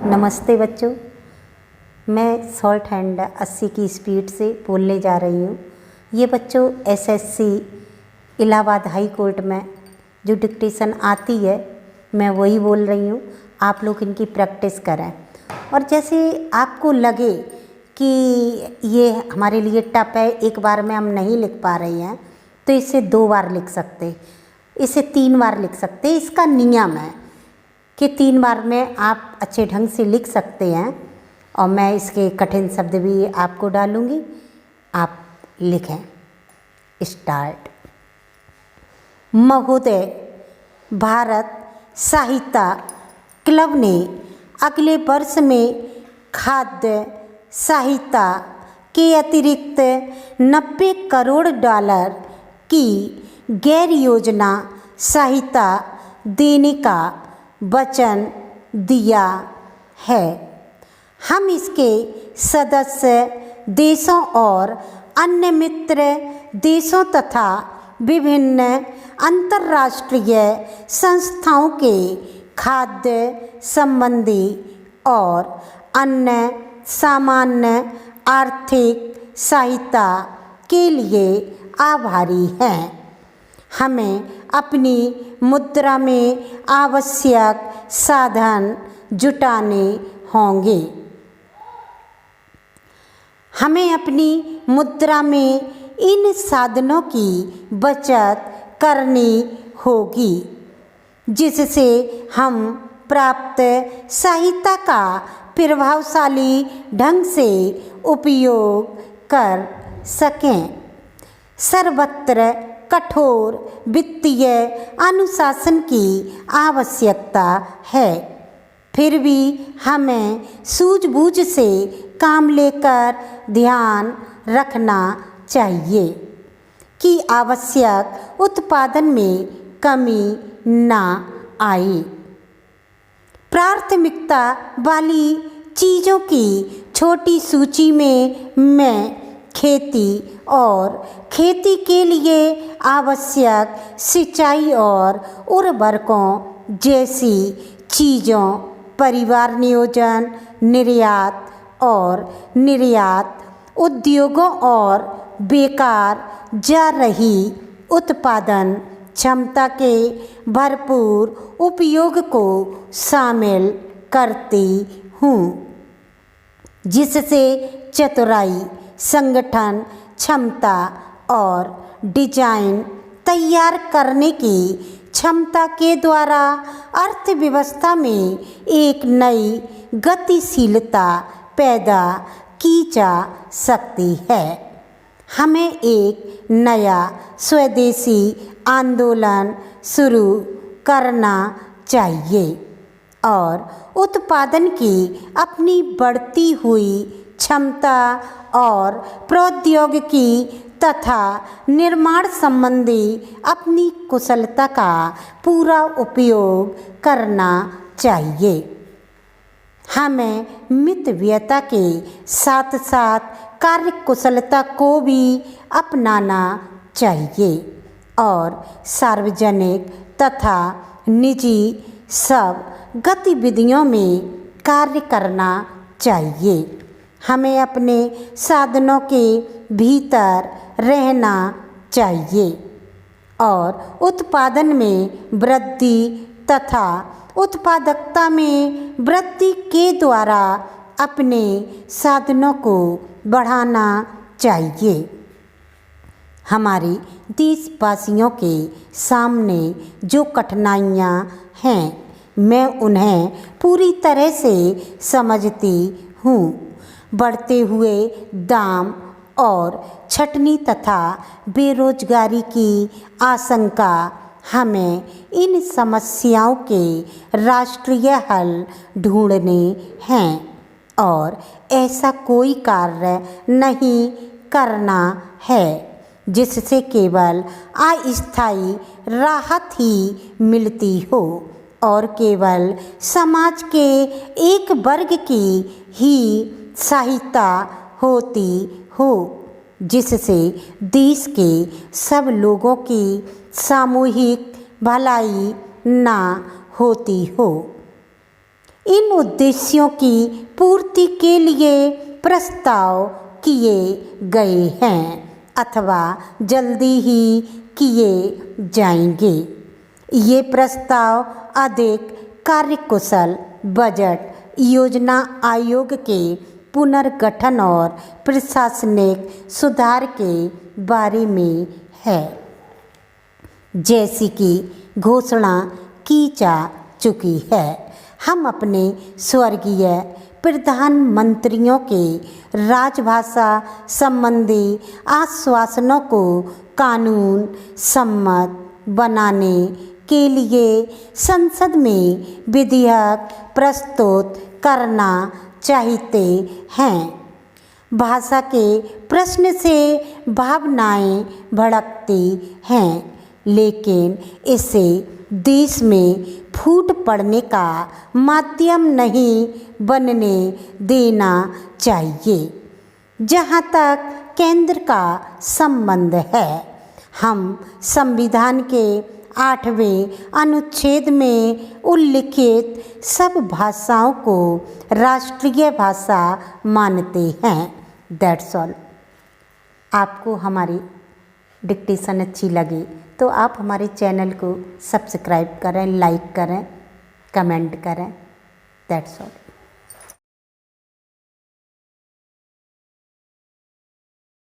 नमस्ते बच्चों, मैं शॉर्ट हैंड 80 की स्पीड से बोलने जा रही हूँ। ये बच्चों एसएससी इलाहाबाद हाई कोर्ट में जो डिक्टेशन आती है मैं वही बोल रही हूँ। आप लोग इनकी प्रैक्टिस करें और जैसे आपको लगे कि ये हमारे लिए टफ है, एक बार में हम नहीं लिख पा रहे हैं तो इसे 2 बार लिख सकते, इसे 3 बार लिख सकते। इसका नियम है कि 3 बार में आप अच्छे ढंग से लिख सकते हैं और मैं इसके कठिन शब्द भी आपको डालूंगी, आप लिखें। स्टार्ट। महोदय, भारत साहित्य क्लब ने अगले वर्ष में खाद्य सहायता के अतिरिक्त 90 करोड़ डॉलर की गैर योजना सहायता देने का वचन दिया है। हम इसके सदस्य देशों और अन्य मित्र देशों तथा विभिन्न अंतर्राष्ट्रीय संस्थाओं के खाद्य संबंधी और अन्य सामान्य आर्थिक सहायता के लिए आभारी हैं। हमें अपनी मुद्रा में आवश्यक साधन जुटाने होंगे। हमें अपनी मुद्रा में इन साधनों की बचत करनी होगी जिससे हम प्राप्त सहायता का प्रभावशाली ढंग से उपयोग कर सकें। सर्वत्र कठोर वित्तीय अनुशासन की आवश्यकता है, फिर भी हमें सूझबूझ से काम लेकर ध्यान रखना चाहिए कि आवश्यक उत्पादन में कमी ना आए। प्राथमिकता वाली चीज़ों की छोटी सूची में मैं खेती और खेती के लिए आवश्यक सिंचाई और उर्वरकों जैसी चीज़ों, परिवार नियोजन, निर्यात उद्योगों और बेकार जा रही उत्पादन क्षमता के भरपूर उपयोग को शामिल करती हूँ, जिससे चतुराई, संगठन क्षमता और डिजाइन तैयार करने की क्षमता के द्वारा अर्थव्यवस्था में एक नई गतिशीलता पैदा की जा सकती है। हमें एक नया स्वदेशी आंदोलन शुरू करना चाहिए और उत्पादन की अपनी बढ़ती हुई क्षमता और प्रौद्योगिकी तथा निर्माण संबंधी अपनी कुशलता का पूरा उपयोग करना चाहिए। हमें मितव्ययता के साथ साथ कार्य कुशलता को भी अपनाना चाहिए और सार्वजनिक तथा निजी सब गतिविधियों में कार्य करना चाहिए। हमें अपने साधनों के भीतर रहना चाहिए और उत्पादन में वृद्धि तथा उत्पादकता में वृद्धि के द्वारा अपने साधनों को बढ़ाना चाहिए। हमारे देशवासियों के सामने जो कठिनाइयाँ हैं मैं उन्हें पूरी तरह से समझती हूँ। बढ़ते हुए दाम और छटनी तथा बेरोजगारी की आशंका हमें इन समस्याओं के राष्ट्रीय हल ढूंढने हैं और ऐसा कोई कार्य नहीं करना है जिससे केवल अस्थायी राहत ही मिलती हो और केवल समाज के एक वर्ग की ही सहायता होती हो, जिससे देश के सब लोगों की सामूहिक भलाई ना होती हो। इन उद्देश्यों की पूर्ति के लिए प्रस्ताव किए गए हैं अथवा जल्दी ही किए जाएंगे। ये प्रस्ताव अधिक कार्यकुशल बजट योजना आयोग के पुनर्गठन और प्रशासनिक सुधार के बारे में है, जैसी कि घोषणा की जा चुकी है। हम अपने स्वर्गीय प्रधानमंत्रियों के राजभाषा संबंधी आश्वासनों को कानून सम्मत बनाने के लिए संसद में विधेयक प्रस्तुत करना चाहते हैं। भाषा के प्रश्न से भावनाएं भड़कती हैं, लेकिन इसे देश में फूट पड़ने का माध्यम नहीं बनने देना चाहिए। जहाँ तक केंद्र का संबंध है, हम संविधान के 8वें अनुच्छेद में उल्लिखित सब भाषाओं को राष्ट्रीय भाषा मानते हैं। That's all. आपको हमारी डिक्टेशन अच्छी लगी तो आप हमारे चैनल को सब्सक्राइब करें, लाइक करें, कमेंट करें। That's all.